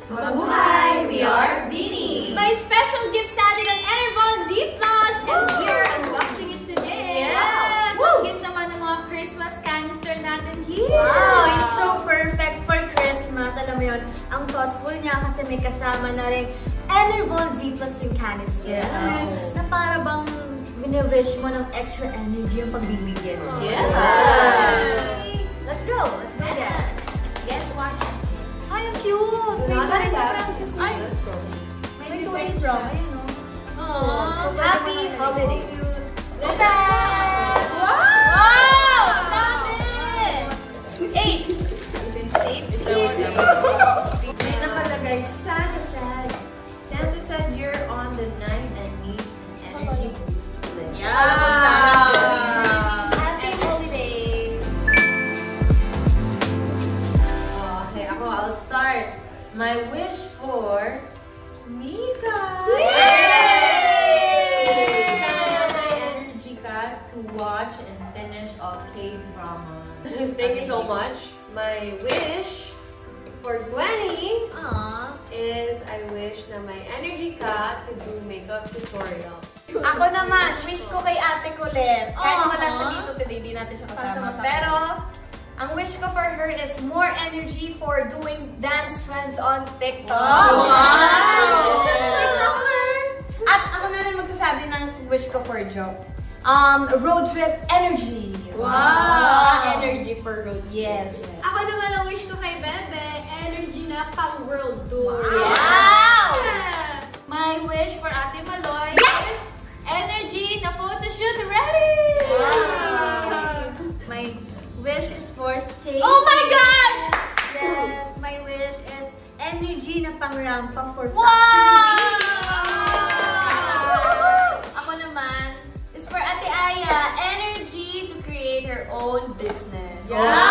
Mabuhay! We are Beanie! May special gift sa atin ng Enervon Z+, and we are unboxing it today! Yes! Ang cute naman ng mga Christmas canister natin here! Wow! It's so perfect for Christmas. Alam mo yun, ang thoughtful niya kasi may kasama na rin Enervon Z+ yung canister. Yes! Na para bang wini-wish mo ng extra energy yung pagbibigyan. Yes! Let's go! Let's go! Yes! Get one! Ay, ang cute! So, May Ay, let's go. may May design design siya. from. Ayun, no? Aww! Happy holidays! Tada! Wow! Dami! 8! May nakalagay, Santa said. Santa said you're on the nice and needs an energy boost list. Happy holidays! Okay, I'll start. My wish for Mika. Sana may energy ka to watch and finish all K-drama. Thank you so much. My wish for Gwenny is I wish na may energy ka to do makeup tutorial. Ako naman, wish ko kay Ate Colette. Kahit wala siya dito today, di natin siya kasama. Pero, ang wish ko for her is more energy for doing dance trends on TikTok. Wow! At ako na rin magsasabi ng wish ko for Joe. Road trip energy. Wow! Energy for road. Yes. Ako naman ang wish ko kay Bebe, energy na pang world tour. Wow! My wish for Ate Maloy is energy na photoshoot ready! Wow! My wish is for stay. Oh my God! Yes, my wish is energy na pang-rampa for Wow! Ako naman is for Ate Aya, energy to create her own business. Yeah!